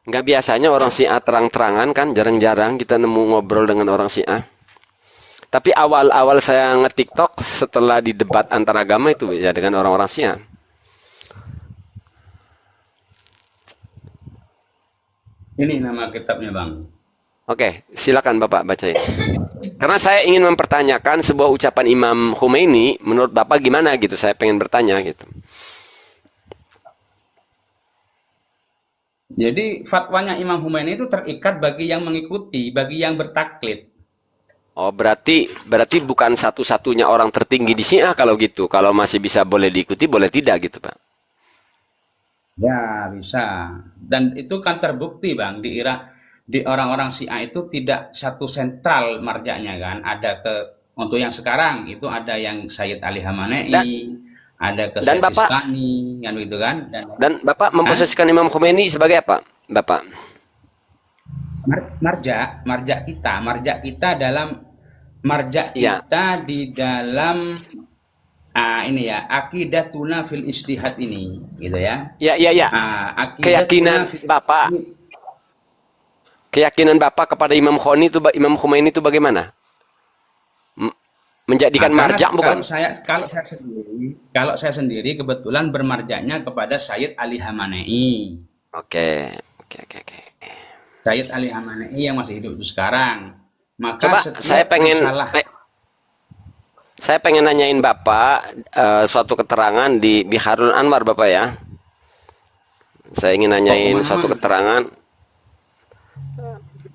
Speaker 2: Nggak biasanya orang Syiah terang-terangan kan, jarang-jarang kita nemu ngobrol dengan orang Syiah. Tapi awal-awal saya nge-TikTok setelah di debat antar agama itu ya dengan orang-orang Syiah.
Speaker 1: Ini nama kitabnya, Bang.
Speaker 2: Oke, silakan Bapak bacain. Karena saya ingin mempertanyakan sebuah ucapan Imam Khomeini, menurut Bapak gimana gitu? Saya pengen bertanya gitu.
Speaker 1: Jadi fatwanya Imam Humaini itu terikat bagi yang mengikuti, bagi yang bertaklid.
Speaker 2: Oh, berarti bukan satu-satunya orang tertinggi di Syiah kalau gitu. Kalau masih bisa boleh diikuti, boleh tidak gitu, Pak.
Speaker 1: Ya, bisa. Dan itu kan terbukti, Bang, di orang-orang Syiah itu tidak satu sentral marjaknya kan. Ada untuk yang sekarang itu ada yang Sayyid Ali Khamenei,
Speaker 2: Dan
Speaker 1: ada ke
Speaker 2: dan
Speaker 1: Sayyid
Speaker 2: Bapak
Speaker 1: Sistani, kan begitu kan?
Speaker 2: dan Bapak
Speaker 1: Hah?
Speaker 2: memposisikan Imam Khomeini sebagai apa, Bapak?
Speaker 1: Marjak
Speaker 2: Iya,
Speaker 1: kita di dalam ini ya, aqidatuna fil istihad ini, gitu ya.
Speaker 2: ya.
Speaker 1: Aqidatuna
Speaker 2: Keyakinan
Speaker 1: fil
Speaker 2: Bapak,
Speaker 1: istihad.
Speaker 2: keyakinan Bapak kepada Imam Khomeini itu bagaimana? menjadikan
Speaker 1: Karena
Speaker 2: marja bukan?
Speaker 1: kalau saya sendiri kebetulan bermarjaknya kepada Sayyid Ali Hamenei.
Speaker 2: Oke, oke, oke, oke.
Speaker 1: Sayyid Ali Hamenei yang masih hidup itu sekarang. Maka
Speaker 2: Coba
Speaker 1: setiap risalah
Speaker 2: saya pengen nanyain Bapak suatu keterangan di Biharul Anwar Bapak ya. Saya ingin nanyain suatu
Speaker 1: kemana-mana.
Speaker 2: keterangan.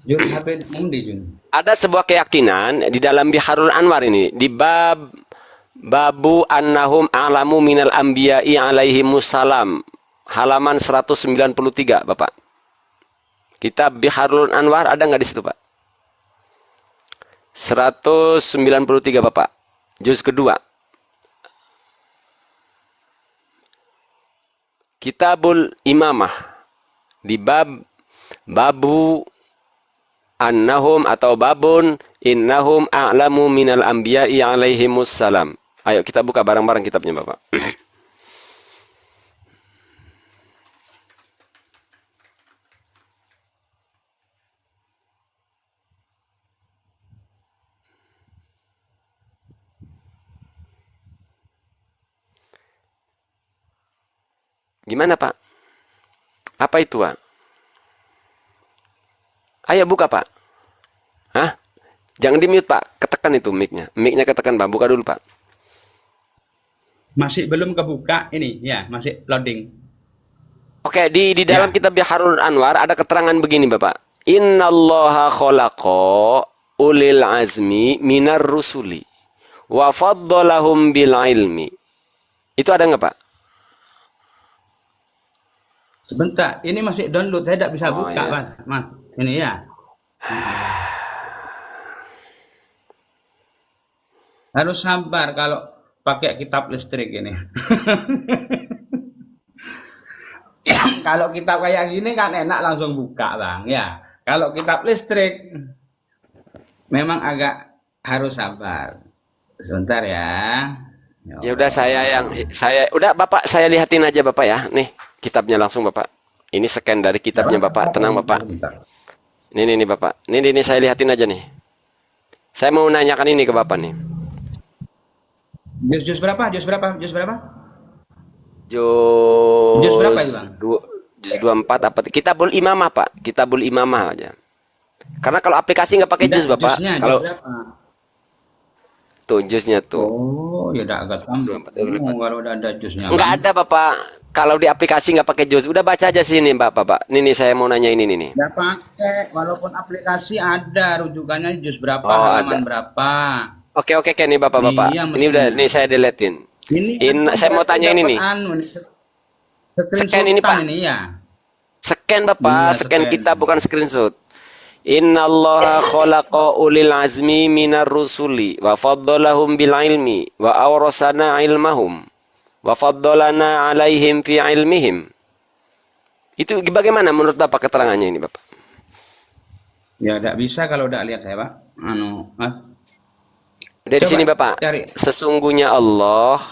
Speaker 1: Jun Habib Mundi Jun.
Speaker 2: Ada sebuah keyakinan di dalam Biharul Anwar ini di babu annahum a'lamu minal anbiya'i alaihimussalam halaman 193 Bapak. Kitab Biharul Anwar ada nggak di situ Pak? 193 Bapak. Juz kedua. Kitabul Imamah di babu annahum atau babun innahum a'lamu minal anbiya'i alaihimussalam. Ayo kita buka bareng-bareng kitabnya Bapak. Gimana Pak? Apa itu Pak? Ayo buka Pak. Hah? Jangan di mute Pak, ketekan itu mic-nya. Mic-nya ketekan Pak, buka dulu Pak.
Speaker 1: Masih belum kebuka ini ya, masih loading.
Speaker 2: Oke, di dalam
Speaker 1: Ya.
Speaker 2: kitab Biharul Anwar ada keterangan begini Bapak. Innallaha khalaqa ulil azmi minar rusuli wa faddalahum bil ilmi. Itu ada nggak Pak?
Speaker 1: Sebentar, ini masih download, saya tidak bisa
Speaker 2: Oh
Speaker 1: buka,
Speaker 2: ya.
Speaker 1: Mas. Ini ya. Harus sabar kalau pakai kitab listrik ini. Kalau kitab kayak gini kan enak langsung buka, Bang. Ya. Kalau kitab listrik memang agak harus sabar. Sebentar ya.
Speaker 2: Ya udah saya udah Bapak saya lihatin aja Bapak ya. Nih, kitabnya langsung Bapak. Ini scan dari kitabnya Bapak. Tenang Bapak. Ini Bapak. Ini saya lihatin aja nih. Saya mau nanyakan ini ke Bapak nih.
Speaker 1: Jus berapa? Jus berapa? Jus berapa?
Speaker 2: Juz
Speaker 1: Berapa itu, Bang?
Speaker 2: Juz 24 apa? Kitabul Imamah, Pak. Kitabul Imamah aja. Karena kalau aplikasi nggak pakai juz, Bapak.
Speaker 1: Jusnya,
Speaker 2: Kalau
Speaker 1: jus berapa?
Speaker 2: tuh juznya tuh.
Speaker 1: Oh, ya udah agak tambah.
Speaker 2: 24.
Speaker 1: Kalau udah ada jusnya,
Speaker 2: Nggak
Speaker 1: Bang.
Speaker 2: ada, Bapak. Kalau di aplikasi nggak pakai juz. Udah baca aja sini, Bapak. Nih saya mau nanya ini nih.
Speaker 1: Nggak pakai, walaupun aplikasi ada rujukannya jus berapa,
Speaker 2: Oh,
Speaker 1: halaman
Speaker 2: ada.
Speaker 1: berapa.
Speaker 2: Oke, nih Bapak.
Speaker 1: Iya,
Speaker 2: Ini udah
Speaker 1: mestinya.
Speaker 2: nih saya deletein. Saya mau
Speaker 1: berarti
Speaker 2: tanya ini
Speaker 1: dapat
Speaker 2: nih.
Speaker 1: Screenshotan
Speaker 2: ini, Pak.
Speaker 1: ini ya.
Speaker 2: Scan
Speaker 1: Iya,
Speaker 2: Bapak, scan kita bukan screenshot. Innallaha khalaqa ulil azmi minar rusuli wa faddalahum bil ilmi wa awrasana ilmahum wa faddalana alaihim fi ilmihim. Itu bagaimana menurut Bapak keterangannya ini, Bapak?
Speaker 1: Ya, tidak bisa kalau udah lihat saya, Pak.
Speaker 2: Dari
Speaker 1: Coba
Speaker 2: sini, Bapak.
Speaker 1: cari.
Speaker 2: Sesungguhnya Allah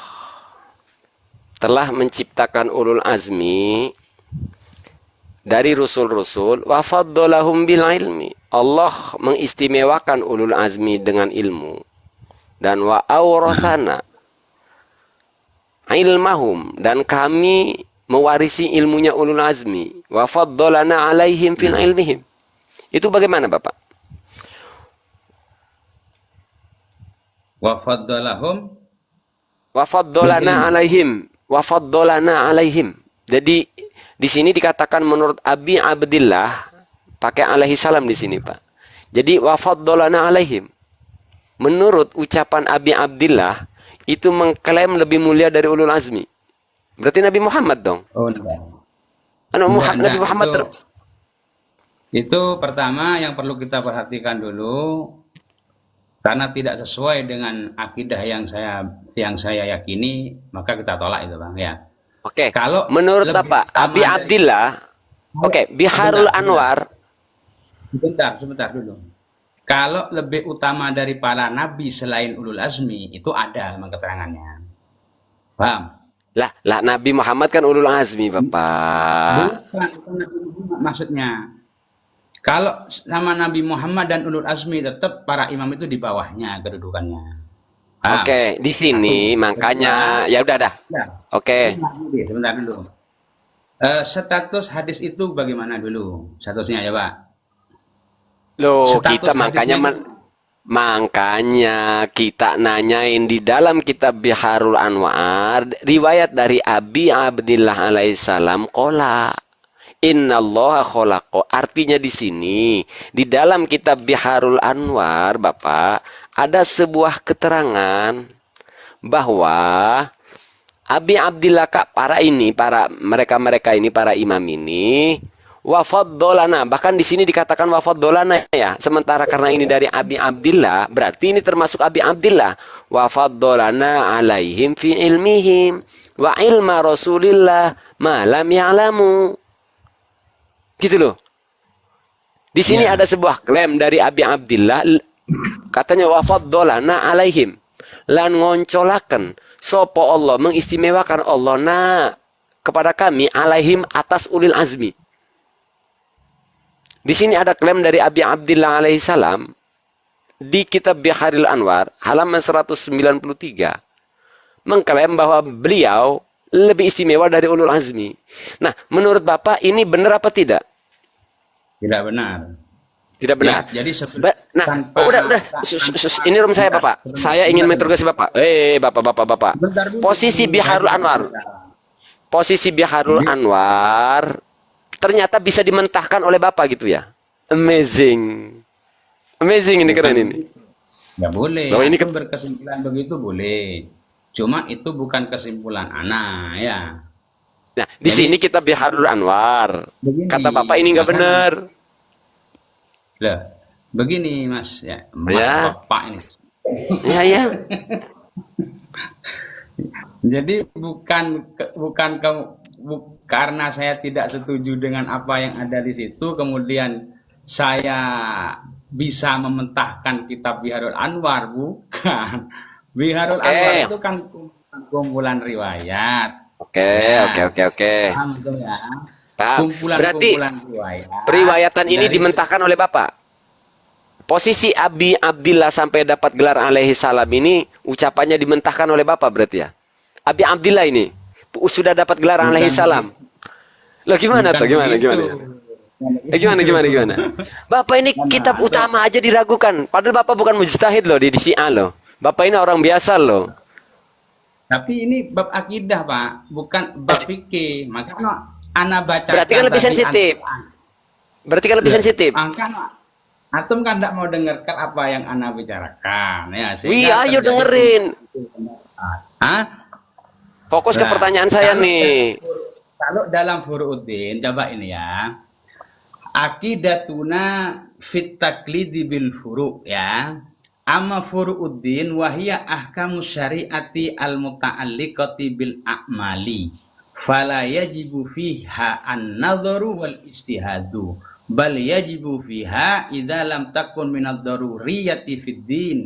Speaker 2: telah menciptakan ulul azmi dari rusul-rusul wa faddalahum bil ilmi. Allah mengistimewakan ulul azmi dengan ilmu. Dan wa awrasana ilmahum, dan kami mewarisi ilmunya ulul azmi. Wa faddalana alaihim fil ilmihim. Itu bagaimana, Bapak?
Speaker 1: Wa faddalahum
Speaker 2: Wa faddalana alaihim. Wa faddalana alaihim. Jadi di sini dikatakan menurut Abi Abdillah, pakai alaihi salam di sini, Pak. Jadi wa faddalana alaihim. Menurut ucapan Abi Abdillah, itu mengklaim lebih mulia dari ulul azmi. Berarti Nabi Muhammad dong.
Speaker 1: Oh, enggak.
Speaker 2: Nabi Muhammad
Speaker 1: itu pertama yang perlu kita perhatikan dulu, karena tidak sesuai dengan akidah yang saya yakini, maka kita tolak itu, Bang, ya.
Speaker 2: Oke.
Speaker 1: Kalau
Speaker 2: Menurut
Speaker 1: lebih
Speaker 2: Bapak,
Speaker 1: utama
Speaker 2: Abi
Speaker 1: dari-
Speaker 2: Abdillah, oke, Biharul
Speaker 1: Sebentar.
Speaker 2: Anwar,
Speaker 1: Sebentar dulu. Kalau lebih utama dari para nabi selain ulul azmi, itu ada memang keterangannya. Paham?
Speaker 2: lah Nabi Muhammad kan ulul azmi, Bapak.
Speaker 1: Bukan Nabi Muhammad maksudnya. Kalau sama Nabi Muhammad dan ulul azmi, tetap para imam itu di bawahnya kedudukannya. Ah,
Speaker 2: Oke, di
Speaker 1: satu.
Speaker 2: sini
Speaker 1: Kedua,
Speaker 2: makanya ya udah dah.
Speaker 1: ya,
Speaker 2: Oke.
Speaker 1: sebentar dulu. Status hadis itu bagaimana dulu? Statusnya ya, Pak.
Speaker 2: Loh, kita
Speaker 1: Status
Speaker 2: makanya
Speaker 1: hadisnya itu
Speaker 2: makanya kita nanyain di dalam kitab Biharul Anwar riwayat dari Abi Abdillah alaihissalam qala Innallaha khalaqo. Artinya di sini di dalam kitab Biharul Anwar Bapak ada sebuah keterangan bahwa Abi Abdillah Kak, para mereka-mereka ini para imam ini wafaddolana, bahkan di sini dikatakan wafaddolana ya. Sementara karena ini dari Abi Abdillah, berarti ini termasuk Abi Abdillah. Wafaddolana alaihim fi ilmihim wa ilma Rasulillah ma lam ya'lamu. Gitu loh. Di sini
Speaker 1: ya.
Speaker 2: ada sebuah klaim dari Abi Abdillah katanya wafaddolana alaihim lan ngoncolaken sopo Allah mengistimewakan Allah kepada kami alaihim atas ulil azmi. Di sini ada klaim dari Abi Abdillah alaihissalam di kitab Biharil Anwar halaman 193 mengklaim bahwa beliau lebih istimewa dari ulul azmi. Nah, menurut Bapak ini benar apa tidak?
Speaker 1: Tidak benar.
Speaker 2: Tidak benar.
Speaker 1: Ya, jadi
Speaker 2: Nah,
Speaker 1: tanpa,
Speaker 2: udah. Ini room saya,
Speaker 1: sebentar,
Speaker 2: Bapak.
Speaker 1: sebentar,
Speaker 2: Saya ingin
Speaker 1: sebentar,
Speaker 2: menginterogasi Bapak. Bapak.
Speaker 1: sebentar dulu,
Speaker 2: Posisi
Speaker 1: saya
Speaker 2: Biharul
Speaker 1: tidak
Speaker 2: Anwar.
Speaker 1: bicara.
Speaker 2: Posisi Biharul
Speaker 1: Jadi,
Speaker 2: Anwar ternyata bisa dimentahkan oleh Bapak gitu ya. Amazing. Amazing ini
Speaker 1: bukan
Speaker 2: keren ini.
Speaker 1: begitu. Ya boleh,
Speaker 2: Bahwa ini
Speaker 1: antum berkesimpulan begitu boleh. Cuma itu bukan kesimpulan ana ya.
Speaker 2: nah, di
Speaker 1: Jadi
Speaker 2: sini kita Biharul Anwar. Kata Bapak
Speaker 1: begini,
Speaker 2: ini nggak
Speaker 1: makanya
Speaker 2: benar.
Speaker 1: lah, begini Mas ya, Mas
Speaker 2: Ya,
Speaker 1: Bapak ini.
Speaker 2: ya.
Speaker 1: Jadi karena saya tidak setuju dengan apa yang ada di situ, kemudian saya bisa mementahkan kitab Biharul Anwar, bukan. Biharul Anwar
Speaker 2: Oke.
Speaker 1: itu kan kumpulan riwayat,
Speaker 2: Oke.
Speaker 1: ya.
Speaker 2: Oke.
Speaker 1: Paham itu ya?
Speaker 2: Paham. Berarti
Speaker 1: Kumpulan-kumpulan riwayat
Speaker 2: periwayatan ini
Speaker 1: dari
Speaker 2: dimentahkan oleh Bapak. Posisi Abi Abdillah sampai dapat gelar alaihi salam ini ucapannya dimentahkan oleh Bapak berarti ya. Abi Abdillah ini sudah dapat gelar alaihi
Speaker 1: bukan
Speaker 2: salam.
Speaker 1: begitu,
Speaker 2: Loh gimana
Speaker 1: bukan
Speaker 2: tuh? Gimana
Speaker 1: begitu.
Speaker 2: ya? Gimana? Bapak ini
Speaker 1: Mana
Speaker 2: kitab
Speaker 1: ada.
Speaker 2: utama aja diragukan. Padahal Bapak bukan mujtahid loh di Syiah loh. Bapak ini orang biasa loh.
Speaker 1: Tapi ini bab akidah, Pak, bukan bab fikih. Makanya ana
Speaker 2: Berarti kan
Speaker 1: bacakan
Speaker 2: lebih
Speaker 1: tadi
Speaker 2: sensitif.
Speaker 1: Al-Quran.
Speaker 2: Berarti kan lebih
Speaker 1: Loh,
Speaker 2: sensitif.
Speaker 1: antum kan tidak mau dengarkan apa yang ana bicarakan ya,
Speaker 2: Wih,
Speaker 1: sehingga
Speaker 2: ayo
Speaker 1: terjadi
Speaker 2: dengerin.
Speaker 1: Hah?
Speaker 2: Fokus ke
Speaker 1: Nah,
Speaker 2: pertanyaan saya nih.
Speaker 1: kalau dalam Furu'uddin, coba ini ya. Aqidatuna fit taklidi bil furu' ya. Amma furu'uddin wahia ahkamu syariati al muta'alliqati bil a'mali. Fala yajibu fiha an-nadharu wal istihadu. Bal yajibu fiha idza lam takun minad daruriyati fid din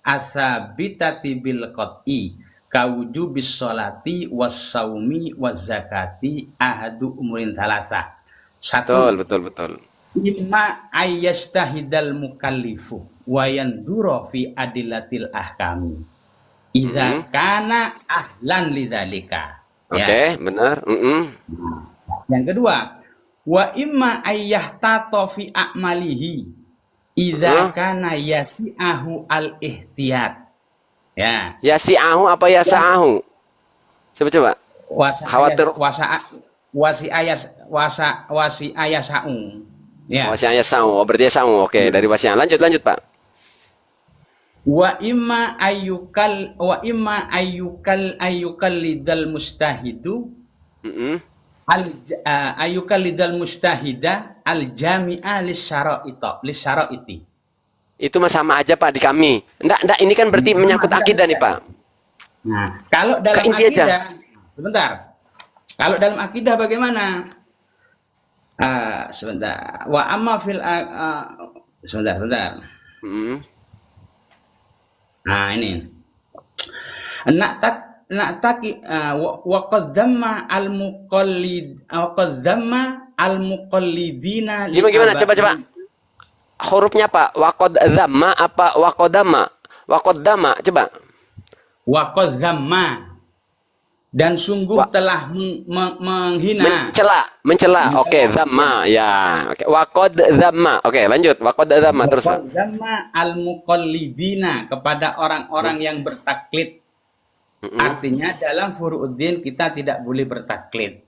Speaker 1: asabitati bil qat'i kawujubis sholati was saumi was zakati ahadu umurin salasa. Satu,
Speaker 2: Betul.
Speaker 1: imma ayyastahidal mukallifu wa yandura fi adillatil ahkami idza kana ahlan lidzalika.
Speaker 2: Oke,
Speaker 1: Ya.
Speaker 2: benar.
Speaker 1: Yang kedua, wa imma ayyahtata fi a'malihi idza kana yasi'ahu al ihtiyat. Ya.
Speaker 2: Ya si ahu apa ya sa'ahu? Coba. Khawatir.
Speaker 1: Wasi ayasa'u. Ya.
Speaker 2: Wasianya sa'u. Oh, berarti ya sa'u. Oke, dari wasianya. Lanjut, Pak.
Speaker 1: Wa imma ayyukal lidal mustahidu ayyukal lidal mustahida al jami'a lisyara'iti.
Speaker 2: Itu mah sama aja Pak di kami. Enggak, ini kan berarti menyangkut akidah nih Pak.
Speaker 1: Nah, kalau dalam
Speaker 2: Ke inti aja.
Speaker 1: akidah, sebentar. Kalau dalam akidah bagaimana? Sebentar. Wa amma fil sebentar. Nah, ini. Wa qaddama al-muqallidina
Speaker 2: Gimana? Coba. Hurufnya Pak. Waqad dzamma apa waqadama? Waqaddama, coba.
Speaker 1: wa qad dzamma, dan sungguh
Speaker 2: Wa
Speaker 1: telah menghina.
Speaker 2: mencela. Oke,
Speaker 1: Mencela, ya.
Speaker 2: dzamma ya. Oke, wa qad dzamma. Oke, lanjut. Wa qad dzamma
Speaker 1: Wa
Speaker 2: terus, Pak.
Speaker 1: qad dzamma al-muqallidina, kepada orang-orang yang bertaklid.
Speaker 2: Mm-mm.
Speaker 1: Artinya dalam furu'uddin kita tidak boleh bertaklid.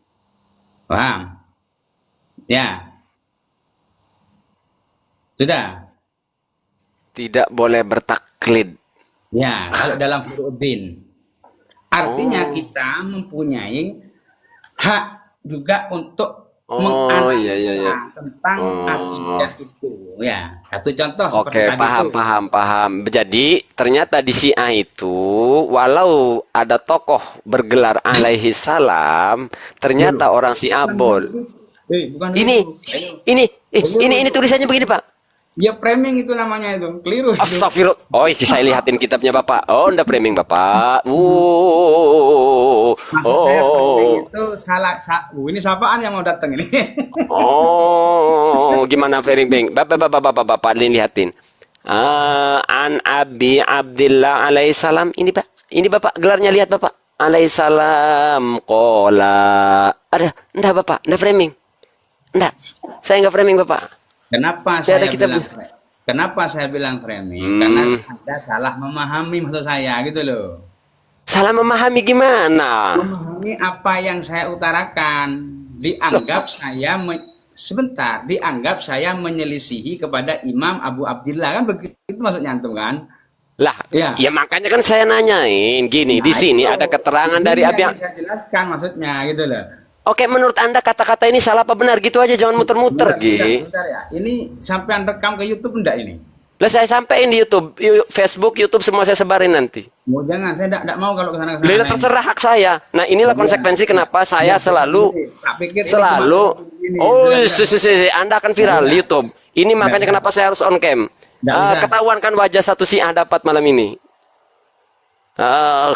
Speaker 1: Paham? Ya, sudah.
Speaker 2: Tidak boleh bertaklid.
Speaker 1: Ya, kalau dalam furu'uddin. Artinya
Speaker 2: Oh.
Speaker 1: kita mempunyai hak juga untuk
Speaker 2: Oh, iya iya iya.
Speaker 1: menganalisa tentang
Speaker 2: Oh.
Speaker 1: akidah itu. Ya, satu contoh seperti
Speaker 2: Oke,
Speaker 1: tadi itu.
Speaker 2: paham. Jadi, ternyata di Syiah itu, walau ada tokoh bergelar alaihi salam,
Speaker 1: Dulu.
Speaker 2: ternyata orang Syiah
Speaker 1: Bukan
Speaker 2: bol.
Speaker 1: dulu. Bukan
Speaker 2: Ini,
Speaker 1: dulu. Ayo.
Speaker 2: ini
Speaker 1: Keliru.
Speaker 2: tulisannya begini, Pak.
Speaker 1: Ya framing itu namanya itu. Keliru itu.
Speaker 2: Astagfirullah. Oh, saya lihatin kitabnya Bapak. Oh, ndak framing Bapak.
Speaker 1: Maksud saya framing
Speaker 2: Oh.
Speaker 1: itu salah. Ini siapaan yang mau datang ini?
Speaker 2: Oh, gimana framing? Bapak lihatin. An Abi Abdillah alaihissalam. Ini Pak. Ini Bapak gelarnya, lihat Bapak. Alaihissalam kola. Ada, ndak Bapak, ndak framing. Ndak. Saya nggak framing Bapak.
Speaker 1: Kenapa
Speaker 2: Saya ada
Speaker 1: saya
Speaker 2: kitab.
Speaker 1: bilang Kenapa saya bilang framing? Karena
Speaker 2: Hmm,
Speaker 1: Anda salah memahami maksud saya gitu loh.
Speaker 2: salah memahami gimana?
Speaker 1: Memahami apa yang saya utarakan. Dianggap saya dianggap saya menyelisihi kepada Imam Abu Abdillah, kan begitu maksudnya antum kan?
Speaker 2: Lah,
Speaker 1: Ya.
Speaker 2: ya makanya kan saya nanyain gini, di
Speaker 1: Nah,
Speaker 2: sini
Speaker 1: itu
Speaker 2: ada
Speaker 1: di
Speaker 2: keterangan
Speaker 1: sini
Speaker 2: dari
Speaker 1: yang
Speaker 2: Abi.
Speaker 1: saya jelaskan maksudnya gitu loh.
Speaker 2: Oke, menurut Anda kata-kata ini salah apa benar? Gitu aja, jangan muter-muter, Gi.
Speaker 1: Bentar ya. Ini sampai rekam ke YouTube enggak ini?
Speaker 2: Lah saya sampein di YouTube, Facebook, YouTube semua saya sebarin nanti.
Speaker 1: Mau jangan, saya enggak mau kalau ke sana
Speaker 2: Lila
Speaker 1: ini.
Speaker 2: terserah hak saya. Nah, inilah
Speaker 1: Iya.
Speaker 2: konsekuensi kenapa saya selalu
Speaker 1: Tak pikir ini cuma ini.
Speaker 2: Oh,
Speaker 1: Enggak.
Speaker 2: Anda akan viral di YouTube. Ini makanya
Speaker 1: Enggak.
Speaker 2: kenapa saya harus on cam.
Speaker 1: Enggak bisa.
Speaker 2: Ketahuan kan wajah satu Syiah dapat malam ini. Ah.